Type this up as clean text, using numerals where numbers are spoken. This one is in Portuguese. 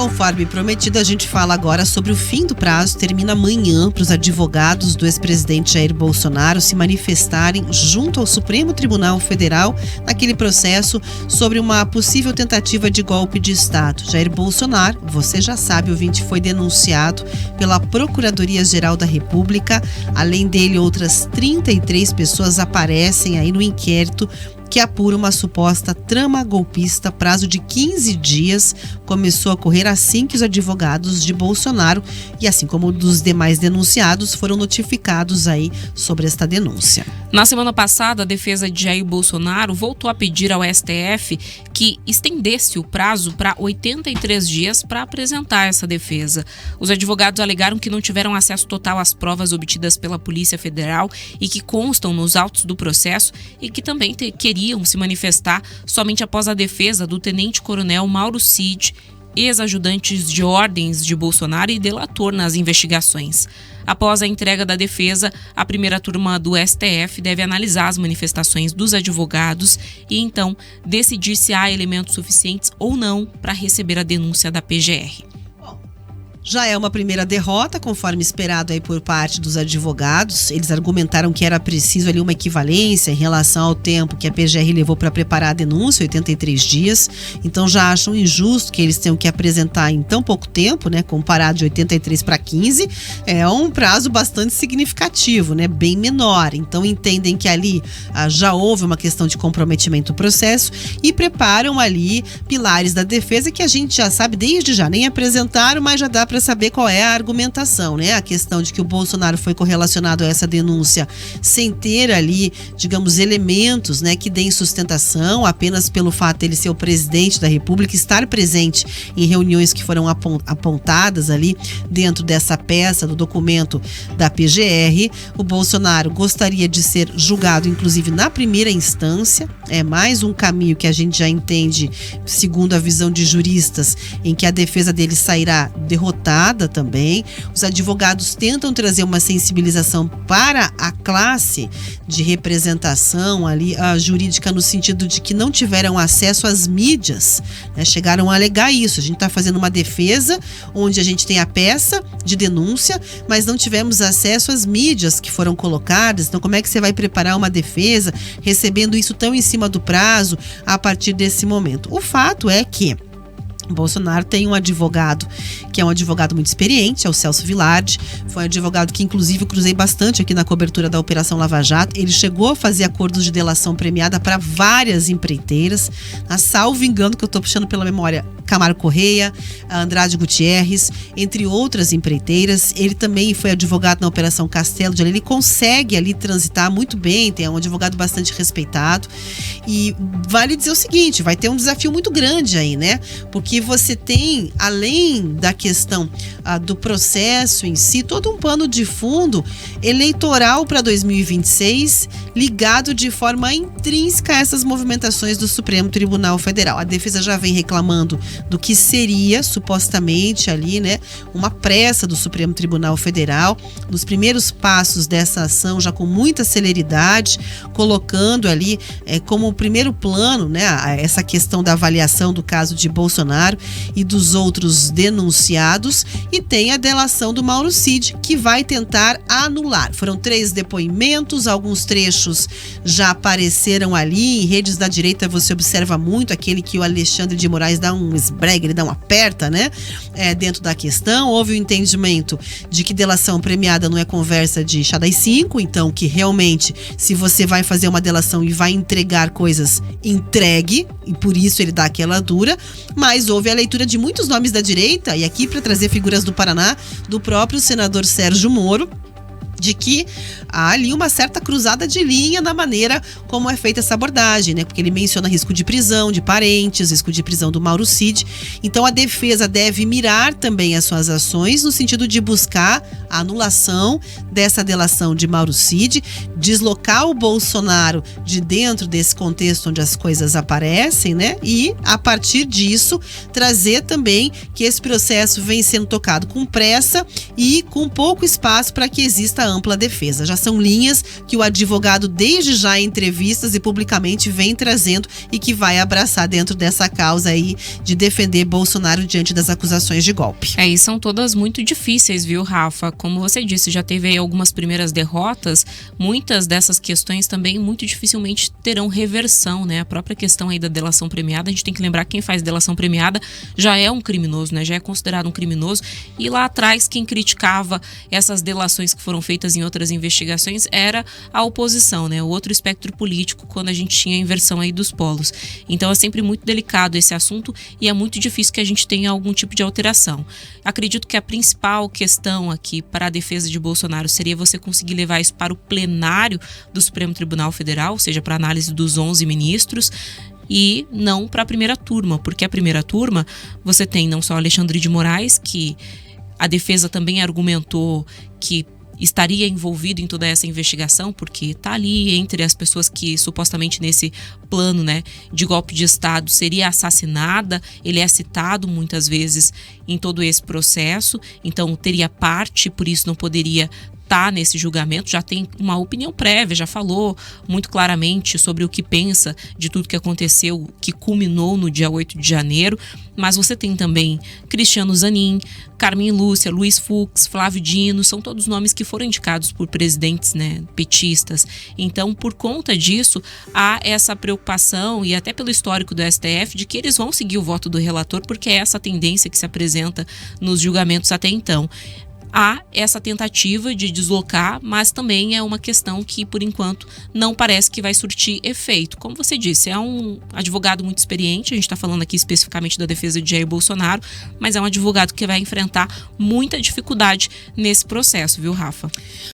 Conforme prometido, a gente fala agora sobre o fim do prazo. Termina amanhã para os advogados do ex-presidente Jair Bolsonaro se manifestarem junto ao Supremo Tribunal Federal naquele processo sobre uma possível tentativa de golpe de Estado. Jair Bolsonaro, você já sabe, ouvinte, foi denunciado pela Procuradoria-Geral da República. Além dele, outras 33 pessoas aparecem aí no inquérito que apura uma suposta trama golpista. Prazo de 15 dias começou a correr assim que os advogados de Bolsonaro e assim como dos demais denunciados foram notificados aí sobre esta denúncia. Na semana passada, a defesa de Jair Bolsonaro voltou a pedir ao STF que estendesse o prazo para 83 dias para apresentar essa defesa. Os advogados alegaram que não tiveram acesso total às provas obtidas pela Polícia Federal e que constam nos autos do processo e que também queriam se manifestar somente após a defesa do tenente-coronel Mauro Cid, ex-ajudantes de ordens de Bolsonaro e delator nas investigações. Após a entrega da defesa, a primeira turma do STF deve analisar as manifestações dos advogados e então decidir se há elementos suficientes ou não para receber a denúncia da PGR. Já é uma primeira derrota, conforme esperado aí por parte dos advogados. Eles argumentaram que era preciso ali uma equivalência em relação ao tempo que a PGR levou para preparar a denúncia, 83 dias. Então já acham injusto que eles tenham que apresentar em tão pouco tempo, né? Comparado de 83 para 15, é um prazo bastante significativo, né? Bem menor. Então entendem que ali já houve uma questão de comprometimento do processo e preparam ali pilares da defesa que a gente já sabe desde já. Nem apresentaram, mas já dá para saber qual é a argumentação, né? A questão de que o Bolsonaro foi correlacionado a essa denúncia sem ter ali, digamos, elementos, né, que deem sustentação, apenas pelo fato de ele ser o presidente da República, estar presente em reuniões que foram apontadas ali dentro dessa peça do documento da PGR. O Bolsonaro gostaria de ser julgado, inclusive, na primeira instância. É mais um caminho que a gente já entende, segundo a visão de juristas, em que a defesa dele sairá derrotada também. Os advogados tentam trazer uma sensibilização para a classe de representação ali, a jurídica, no sentido de que não tiveram acesso às mídias, né? Chegaram a alegar isso. A gente está fazendo uma defesa onde a gente tem a peça de denúncia, mas não tivemos acesso às mídias que foram colocadas. Então, como é que você vai preparar uma defesa recebendo isso tão em cima do prazo a partir desse momento? O fato é que Bolsonaro tem um advogado que é um advogado muito experiente, é o Celso Vilardi. Foi um advogado que, inclusive, eu cruzei bastante aqui na cobertura da Operação Lava Jato. Ele chegou a fazer acordos de delação premiada para várias empreiteiras. Salvo engano, que eu estou puxando pela memória, Camargo Correia, Andrade Gutierrez, entre outras empreiteiras. Ele também foi advogado na Operação Castelo de Areia. Ele consegue ali transitar muito bem, é um advogado bastante respeitado. E vale dizer o seguinte, vai ter um desafio muito grande aí, né? Porque você tem, além da questão do processo em si, todo um pano de fundo eleitoral para 2026, ligado de forma intrínseca a essas movimentações do Supremo Tribunal Federal. A defesa já vem reclamando do que seria, supostamente, ali, né, uma pressa do Supremo Tribunal Federal, nos primeiros passos dessa ação, já com muita celeridade, colocando ali como primeiro plano, né, essa questão da avaliação do caso de Bolsonaro e dos outros denunciados, e tem a delação do Mauro Cid, que vai tentar anular. Foram 3 depoimentos, alguns trechos já apareceram ali, em redes da direita você observa muito aquele que o Alexandre de Moraes dá um esbrega, ele dá um aperta, né, dentro da questão. Houve o entendimento de que delação premiada não é conversa de chá das 5, então que realmente, se você vai fazer uma delação e vai entregar coisas, entregue, e por isso ele dá aquela dura. Mas houve a leitura de muitos nomes da direita, e aqui para trazer figuras do Paraná, do próprio senador Sérgio Moro, de que há ali uma certa cruzada de linha na maneira como é feita essa abordagem, né? Porque ele menciona risco de prisão de parentes, risco de prisão do Mauro Cid. Então a defesa deve mirar também as suas ações no sentido de buscar a anulação dessa delação de Mauro Cid, deslocar o Bolsonaro de dentro desse contexto onde as coisas aparecem, né? E a partir disso trazer também que esse processo vem sendo tocado com pressa e com pouco espaço para que exista ampla defesa. Já são linhas que o advogado, desde já em entrevistas e publicamente, vem trazendo e que vai abraçar dentro dessa causa aí de defender Bolsonaro diante das acusações de golpe. E são todas muito difíceis, viu, Rafa? Como você disse, já teve aí algumas primeiras derrotas, muitas dessas questões também muito dificilmente terão reversão, né? A própria questão aí da delação premiada, a gente tem que lembrar que quem faz delação premiada já é um criminoso, né? Já é considerado um criminoso. E lá atrás, quem criticava essas delações que foram feitas em outras investigações era a oposição, né? O outro espectro político, quando a gente tinha a inversão aí dos polos. Então é sempre muito delicado esse assunto e é muito difícil que a gente tenha algum tipo de alteração. Acredito que a principal questão aqui para a defesa de Bolsonaro seria você conseguir levar isso para o plenário do Supremo Tribunal Federal, ou seja, para análise dos 11 ministros, e não para a primeira turma, porque a primeira turma você tem não só Alexandre de Moraes, que a defesa também argumentou que estaria envolvido em toda essa investigação, porque está ali entre as pessoas que supostamente nesse plano, né, de golpe de Estado seria assassinada. Ele é citado muitas vezes em todo esse processo, então teria parte, por isso não poderia estar nesse julgamento, já tem uma opinião prévia, já falou muito claramente sobre o que pensa de tudo que aconteceu, que culminou no dia 8 de janeiro, mas você tem também Cristiano Zanin, Carmen Lúcia, Luiz Fux, Flávio Dino, são todos nomes que foram indicados por presidentes, né, petistas. Então, por conta disso, há essa preocupação, e até pelo histórico do STF, de que eles vão seguir o voto do relator, porque é essa tendência que se apresenta nos julgamentos até então. Há essa tentativa de deslocar, mas também é uma questão que, por enquanto, não parece que vai surtir efeito. Como você disse, é um advogado muito experiente, a gente está falando aqui especificamente da defesa de Jair Bolsonaro, mas é um advogado que vai enfrentar muita dificuldade nesse processo, viu, Rafa?